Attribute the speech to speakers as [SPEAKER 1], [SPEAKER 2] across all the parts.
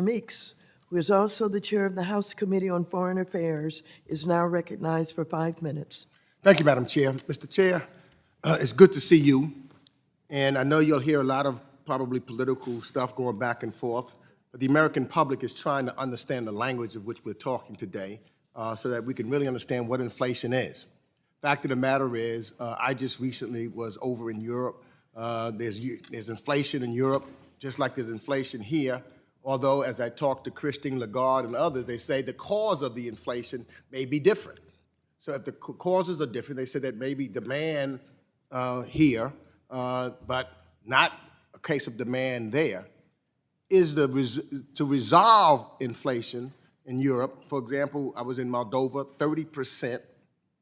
[SPEAKER 1] Meeks, who is also the chair of the House Committee on Foreign Affairs, is now recognized for 5 minutes.
[SPEAKER 2] Thank you, Madam Chair. Mr. Chair, it's good to see you, and I know you'll hear a lot of probably political stuff going back and forth, but the American public is trying to understand the language of which we're talking today so that we can really understand what inflation is. Fact of the matter is, I just recently was over in Europe. There's inflation in Europe, just like there's inflation here, although as I talked to Christine Lagarde and others, they say the cause of the inflation may be different. So if the causes are different, they said that maybe demand here, but not a case of demand there, is to resolve inflation in Europe. For example, I was in Moldova, 30%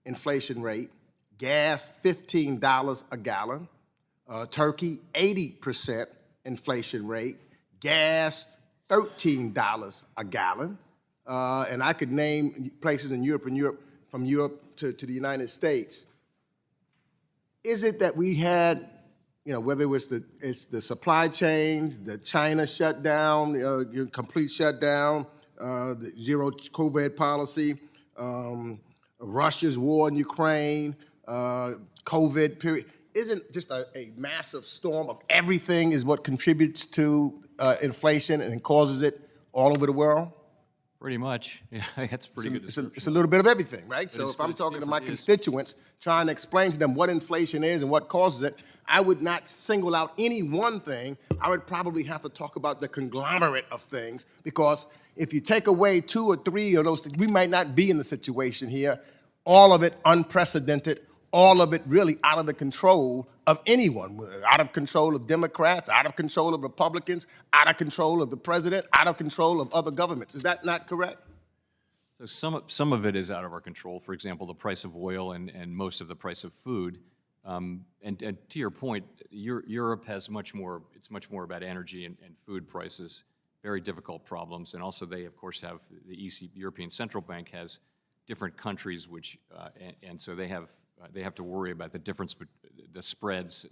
[SPEAKER 2] inflation rate, gas $15 a gallon, Turkey 80% inflation rate, gas $13 a gallon, and I could name places in Europe, from Europe to the United States. Is it that we had, whether it was the supply chains, the China shutdown, complete shutdown, the zero COVID policy, Russia's war in Ukraine, COVID period, isn't just a massive storm of everything is what contributes to inflation and causes it all over the world?
[SPEAKER 3] Pretty much. Yeah, that's pretty good description.
[SPEAKER 2] It's a little bit of everything, right? So if I'm talking to my constituents, trying to explain to them what inflation is and what causes it, I would not single out any one thing. I would probably have to talk about the conglomerate of things, because if you take away 2 or 3 of those things, we might not be in the situation here. All of it unprecedented, all of it really out of the control of anyone, out of control of Democrats, out of control of Republicans, out of control of the president, out of control of other governments. Is that not correct?
[SPEAKER 3] So some of it is out of our control. For example, the price of oil and most of the price of food. And to your point, Europe has it's much more about energy and food prices, very difficult problems. And also they, of course, have the European Central Bank has different countries, which, and so they have to worry about the difference, the spreads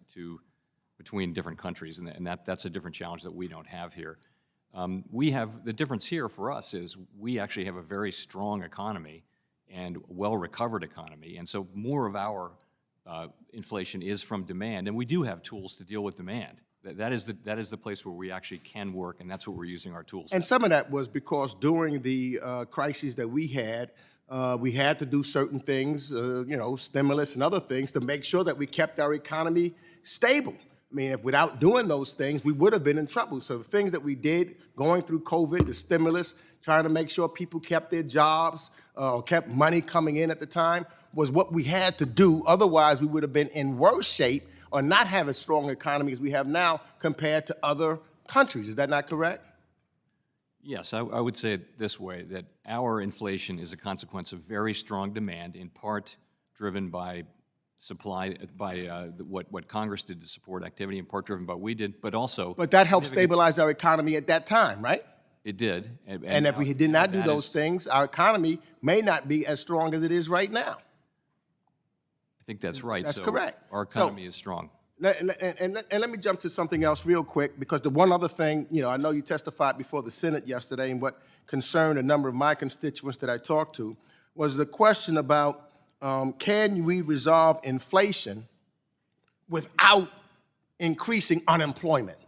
[SPEAKER 3] between different countries, and that's a different challenge that we don't have here. We have, the difference here for us is we actually have a very strong economy and well-recovered economy, and so more of our inflation is from demand, and we do have tools to deal with demand. That is the place where we actually can work, and that's what we're using our tools.
[SPEAKER 2] And some of that was because during the crises that we had to do certain things, stimulus and other things, to make sure that we kept our economy stable. I mean, if without doing those things, we would have been in trouble. So the things that we did going through COVID, the stimulus, trying to make sure people kept their jobs or kept money coming in at the time, was what we had to do. Otherwise, we would have been in worse shape or not have as strong economy as we have now compared to other countries. Is that not correct?
[SPEAKER 3] Yes, I would say it this way, that our inflation is a consequence of very strong demand, in part driven by supply, by what Congress did to support activity, in part driven by what we did, but also—
[SPEAKER 2] But that helped stabilize our economy at that time, right?
[SPEAKER 3] It did.
[SPEAKER 2] And if we did not do those things, our economy may not be as strong as it is right now.
[SPEAKER 3] I think that's right.
[SPEAKER 2] That's correct.
[SPEAKER 3] Our economy is strong.
[SPEAKER 2] And let me jump to something else real quick, because the one other thing, I know you testified before the Senate yesterday, and what concerned a number of my constituents that I talked to was the question about can we resolve inflation without increasing unemployment?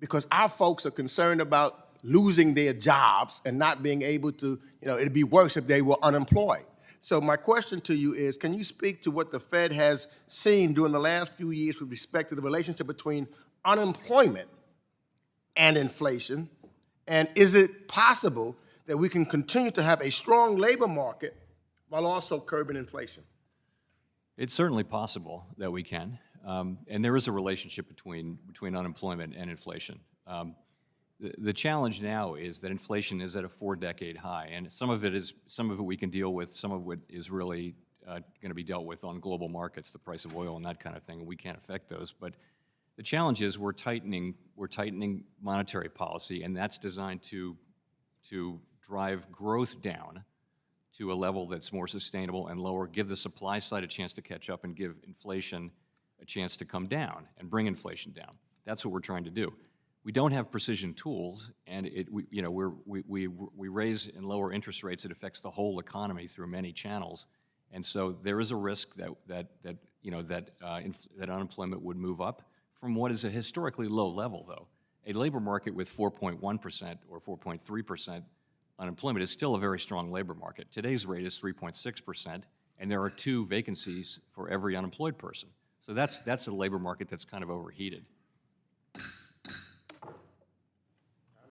[SPEAKER 2] Because our folks are concerned about losing their jobs and not being able to, it'd be worse if they were unemployed. So my question to you is, can you speak to what the Fed has seen during the last few years with respect to the relationship between unemployment and inflation? And is it possible that we can continue to have a strong labor market while also curbing inflation?
[SPEAKER 3] It's certainly possible that we can. And there is a relationship between unemployment and inflation. The challenge now is that inflation is at a 4-decade high, and some of it we can deal with, some of it is really going to be dealt with on global markets, the price of oil and that kind of thing, and we can't affect those. But the challenge is we're tightening monetary policy, and that's designed to drive growth down to a level that's more sustainable and lower, give the supply side a chance to catch up, and give inflation a chance to come down and bring inflation down. That's what we're trying to do. we don't have precision tools, and we raise and lower interest rates. It affects the whole economy through many channels, and so there is a risk that unemployment would move up from what is a historically low level, though. A labor market with 4.1% or 4.3% unemployment is still a very strong labor market. Today's rate is 3.6%, and there are 2 vacancies for every unemployed person. So that's a labor market that's kind of overheated.